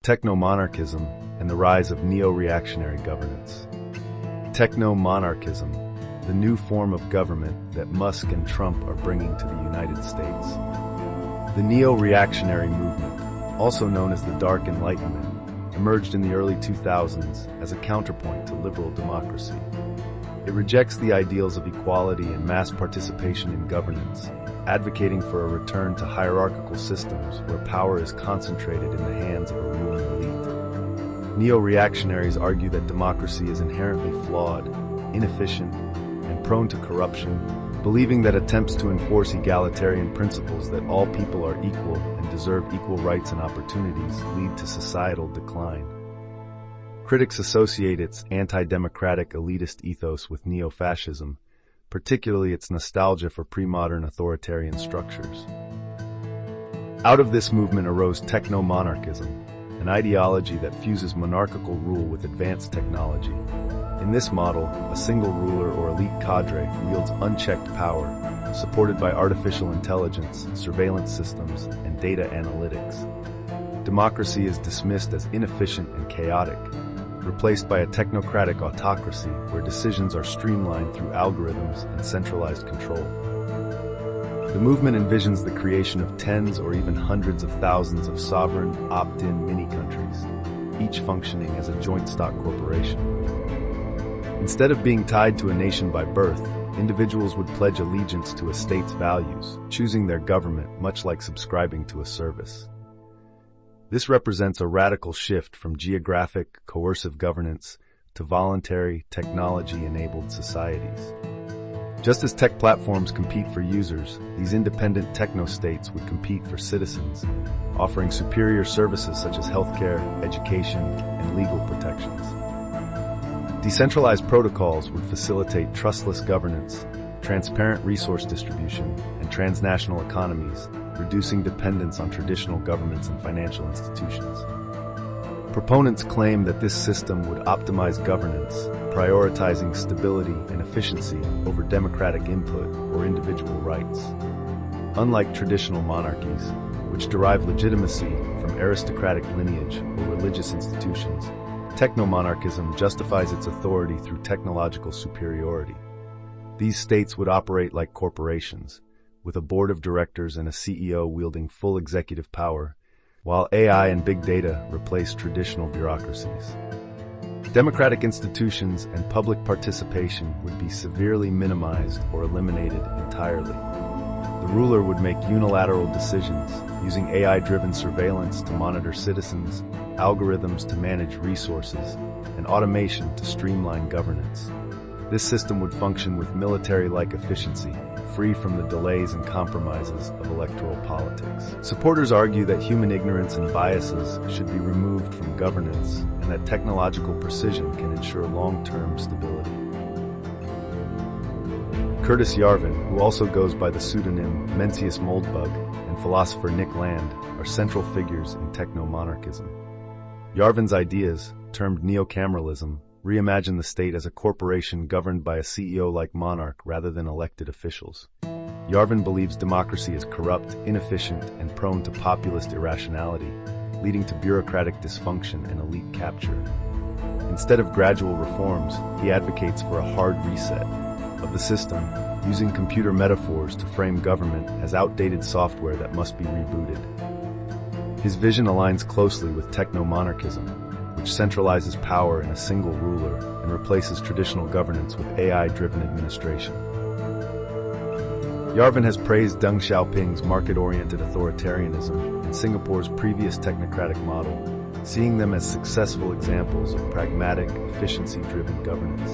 Techno-Monarchism, and the rise of Neo-Reactionary governance. Techno-Monarchism, the new form of government that Musk and Trump are bringing to the United States. The Neo-Reactionary Movement, also known as the Dark Enlightenment, emerged in the early 2000s as a counterpoint to liberal democracy. It rejects the ideals of equality and mass participation in governance, advocating for a return to hierarchical systems where power is concentrated in the hands of a ruling elite. Neo-reactionaries argue that democracy is inherently flawed, inefficient, and prone to corruption, believing that attempts to enforce egalitarian principles that all people are equal and deserve equal rights and opportunities lead to societal decline. Critics associate its anti-democratic elitist ethos with neo-fascism, particularly its nostalgia for pre-modern authoritarian structures. Out of this movement arose Techno-Monarchism, an ideology that fuses monarchical rule with advanced technology. In this model, a single ruler or elite cadre wields unchecked power, supported by artificial intelligence, surveillance systems, and data analytics. Democracy is dismissed as inefficient and chaotic, replaced by a technocratic autocracy where decisions are streamlined through algorithms and centralized control. The movement envisions the creation of tens or even hundreds of thousands of sovereign, opt-in mini-countries, each functioning as a joint stock corporation. Instead of being tied to a nation by birth, individuals would pledge allegiance to a state's values, choosing their government much like subscribing to a service. This represents a radical shift from geographic, coercive governance to voluntary, technology-enabled societies. Just as tech platforms compete for users, these independent techno-states would compete for citizens, offering superior services such as healthcare, education, and legal protections. Decentralized protocols would facilitate trustless governance, transparent resource distribution, and transnational economies, reducing dependence on traditional governments and financial institutions. Proponents claim that this system would optimize governance, prioritizing stability and efficiency over democratic input or individual rights. Unlike traditional monarchies, which derive legitimacy from aristocratic lineage or religious institutions, techno-monarchism justifies its authority through technological superiority. These states would operate like corporations, with a board of directors and a CEO wielding full executive power, while AI and big data replace traditional bureaucracies. Democratic institutions and public participation would be severely minimized or eliminated entirely. The ruler would make unilateral decisions, using AI-driven surveillance to monitor citizens, algorithms to manage resources, and automation to streamline governance. This system would function with military-like efficiency, free from the delays and compromises of electoral politics. Supporters argue that human ignorance and biases should be removed from governance and that technological precision can ensure long-term stability. Curtis Yarvin, who also goes by the pseudonym Mencius Moldbug, and philosopher Nick Land are central figures in techno-monarchism. Yarvin's ideas, termed neo-cameralism, reimagine the state as a corporation governed by a CEO-like monarch rather than elected officials. Yarvin believes democracy is corrupt, inefficient, and prone to populist irrationality, leading to bureaucratic dysfunction and elite capture. Instead of gradual reforms, he advocates for a hard reset of the system, using computer metaphors to frame government as outdated software that must be rebooted. His vision aligns closely with techno-monarchism, which centralizes power in a single ruler and replaces traditional governance with AI-driven administration. Yarvin has praised Deng Xiaoping's market-oriented authoritarianism and Singapore's previous technocratic model, seeing them as successful examples of pragmatic, efficiency-driven governance.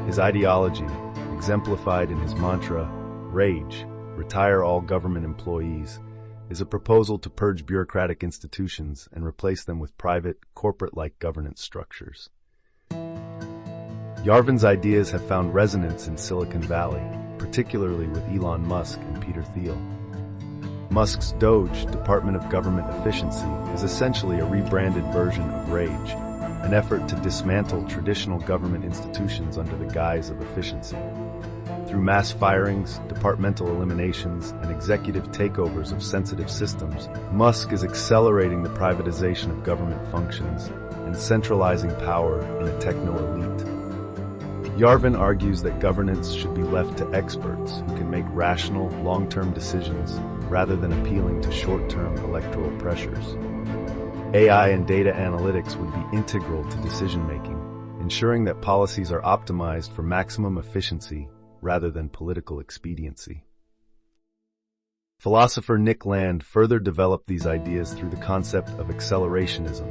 His ideology, exemplified in his mantra, "Rage, retire all government employees," is a proposal to purge bureaucratic institutions and replace them with private, corporate-like governance structures. Yarvin's ideas have found resonance in Silicon Valley, particularly with Elon Musk and Peter Thiel. Musk's DOGE, Department of Government Efficiency, is essentially a rebranded version of Rage, an effort to dismantle traditional government institutions under the guise of efficiency. Through mass firings, departmental eliminations, and executive takeovers of sensitive systems, Musk is accelerating the privatization of government functions and centralizing power in a techno-elite. Yarvin argues that governance should be left to experts who can make rational, long-term decisions rather than appealing to short-term electoral pressures. AI and data analytics would be integral to decision-making, ensuring that policies are optimized for maximum efficiency rather than political expediency. Philosopher Nick Land further developed these ideas through the concept of accelerationism,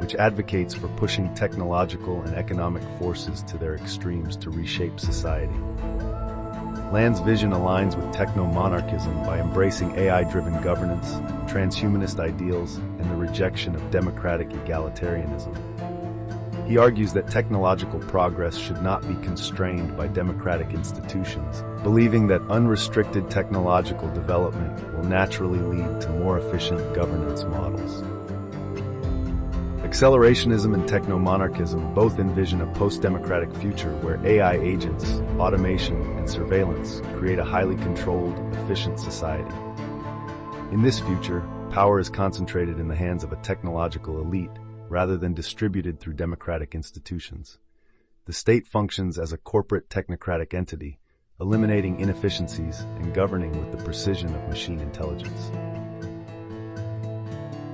which advocates for pushing technological and economic forces to their extremes to reshape society. Land's vision aligns with techno-monarchism by embracing AI-driven governance, transhumanist ideals, and the rejection of democratic egalitarianism. He argues that technological progress should not be constrained by democratic institutions, believing that unrestricted technological development will naturally lead to more efficient governance models. Accelerationism and techno-monarchism both envision a post-democratic future where AI agents, automation, and surveillance create a highly controlled, efficient society. In this future, power is concentrated in the hands of a technological elite rather than distributed through democratic institutions. The state functions as a corporate technocratic entity, eliminating inefficiencies and governing with the precision of machine intelligence.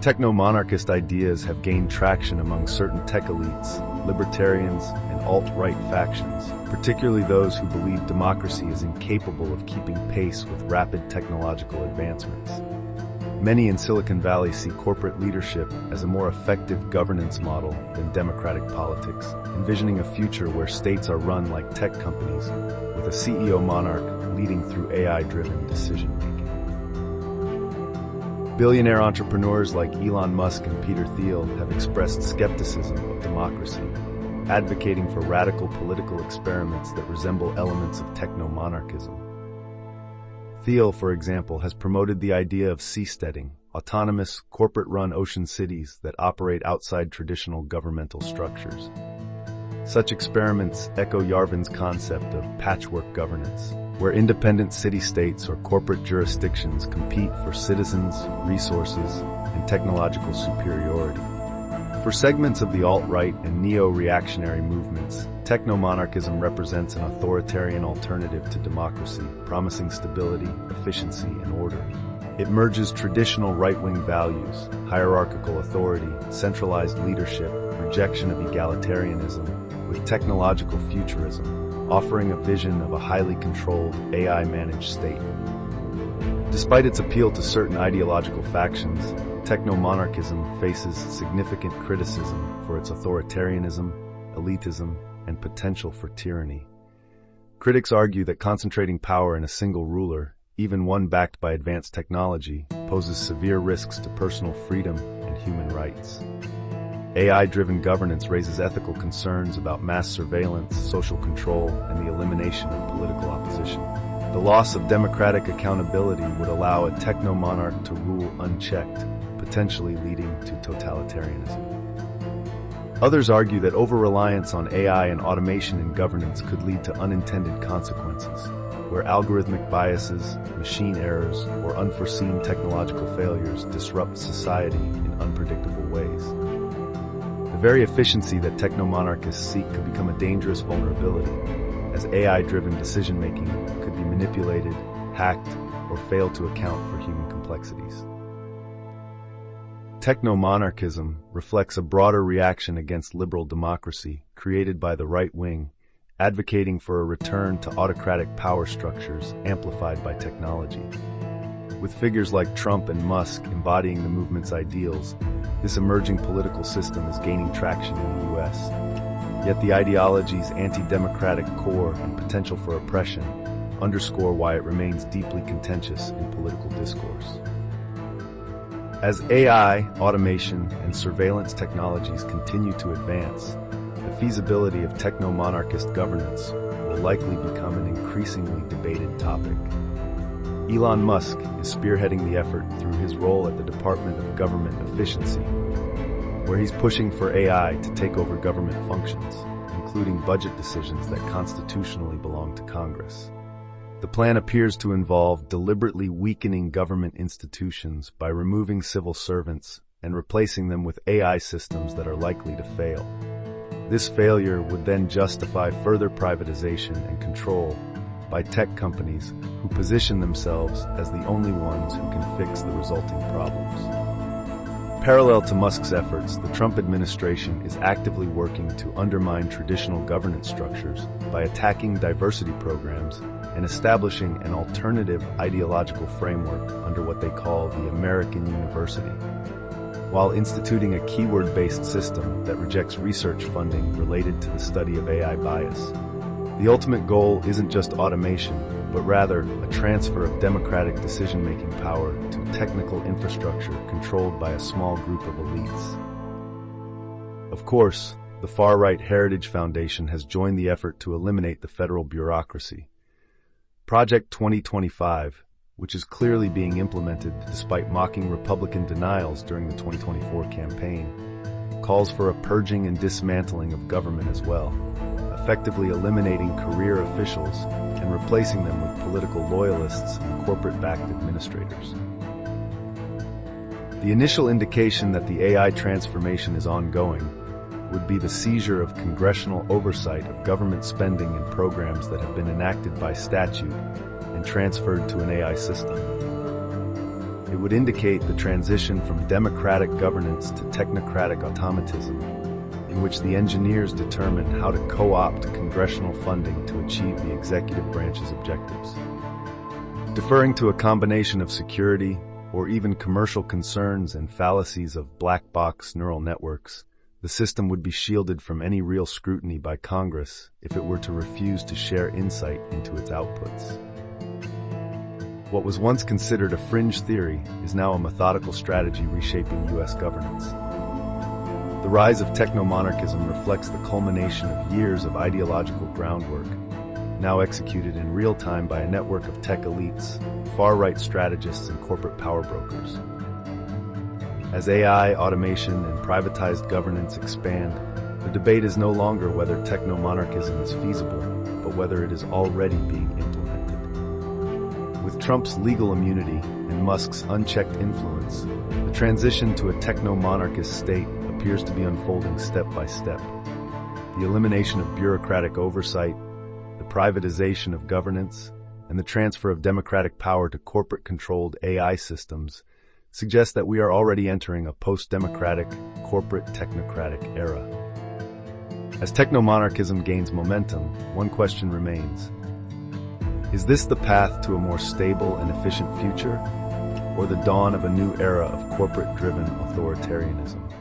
Techno-monarchist ideas have gained traction among certain tech elites, libertarians, and alt-right factions, particularly those who believe democracy is incapable of keeping pace with rapid technological advancements. Many in Silicon Valley see corporate leadership as a more effective governance model than democratic politics, envisioning a future where states are run like tech companies, with a CEO monarch leading through AI-driven decision-making. Billionaire entrepreneurs like Elon Musk and Peter Thiel have expressed skepticism of democracy, advocating for radical political experiments that resemble elements of techno-monarchism. Thiel, for example, has promoted the idea of seasteading, autonomous, corporate-run ocean cities that operate outside traditional governmental structures. Such experiments echo Yarvin's concept of patchwork governance, where independent city-states or corporate jurisdictions compete for citizens, resources, and technological superiority. For segments of the alt-right and neo-reactionary movements, techno-monarchism represents an authoritarian alternative to democracy, promising stability, efficiency, and order. It merges traditional right-wing values, hierarchical authority, centralized leadership, rejection of egalitarianism, with technological futurism, offering a vision of a highly controlled, AI-managed state. Despite its appeal to certain ideological factions, techno-monarchism faces significant criticism for its authoritarianism, elitism, and potential for tyranny. Critics argue that concentrating power in a single ruler, even one backed by advanced technology, poses severe risks to personal freedom and human rights. AI-driven governance raises ethical concerns about mass surveillance, social control, and the elimination of political opposition. The loss of democratic accountability would allow a techno-monarch to rule unchecked, potentially leading to totalitarianism. Others argue that over-reliance on AI and automation in governance could lead to unintended consequences, where algorithmic biases, machine errors, or unforeseen technological failures disrupt society in unpredictable ways. The very efficiency that techno-monarchists seek could become a dangerous vulnerability, as AI-driven decision-making could be manipulated, hacked, or fail to account for human complexities. Techno-monarchism reflects a broader reaction against liberal democracy created by the right wing, advocating for a return to autocratic power structures amplified by technology. With figures like Trump and Musk embodying the movement's ideals, this emerging political system is gaining traction in the U.S. Yet the ideology's anti-democratic core and potential for oppression underscore why it remains deeply contentious in political discourse. As AI, automation, and surveillance technologies continue to advance, the feasibility of techno-monarchist governance will likely become an increasingly debated topic. Elon Musk is spearheading the effort through his role at the Department of Government Efficiency, where he's pushing for AI to take over government functions, including budget decisions that constitutionally belong to Congress. The plan appears to involve deliberately weakening government institutions by removing civil servants and replacing them with AI systems that are likely to fail. This failure would then justify further privatization and control by tech companies who position themselves as the only ones who can fix the resulting problems. Parallel to Musk's efforts, the Trump administration is actively working to undermine traditional governance structures by attacking diversity programs and establishing an alternative ideological framework under what they call the American University, while instituting a keyword-based system that rejects research funding related to the study of AI bias. The ultimate goal isn't just automation, but rather a transfer of democratic decision-making power to technical infrastructure controlled by a small group of elites. Of course, the far-right Heritage Foundation has joined the effort to eliminate the federal bureaucracy. Project 2025, which is clearly being implemented despite mocking Republican denials during the 2024 campaign, calls for a purging and dismantling of government as well, effectively eliminating career officials and replacing them with political loyalists and corporate-backed administrators. The initial indication that the AI transformation is ongoing would be the seizure of congressional oversight of government spending and programs that have been enacted by statute and transferred to an AI system. It would indicate the transition from democratic governance to technocratic automatism, in which the engineers determine how to co-opt congressional funding to achieve the executive branch's objectives. Deferring to a combination of security or even commercial concerns and fallacies of black box neural networks, the system would be shielded from any real scrutiny by Congress if it were to refuse to share insight into its outputs. What was once considered a fringe theory is now a methodical strategy reshaping U.S. governance. The rise of techno-monarchism reflects the culmination of years of ideological groundwork, now executed in real time by a network of tech elites, far-right strategists, and corporate power brokers. As AI, automation, and privatized governance expand, the debate is no longer whether techno-monarchism is feasible, but whether it is already being implemented. With Trump's legal immunity and Musk's unchecked influence, the transition to a techno-monarchist state appears to be unfolding step by step. The elimination of bureaucratic oversight, the privatization of governance, and the transfer of democratic power to corporate-controlled AI systems suggests that we are already entering a post-democratic, corporate technocratic era. As techno-monarchism gains momentum, one question remains. Is this the path to a more stable and efficient future, or the dawn of a new era of corporate-driven authoritarianism?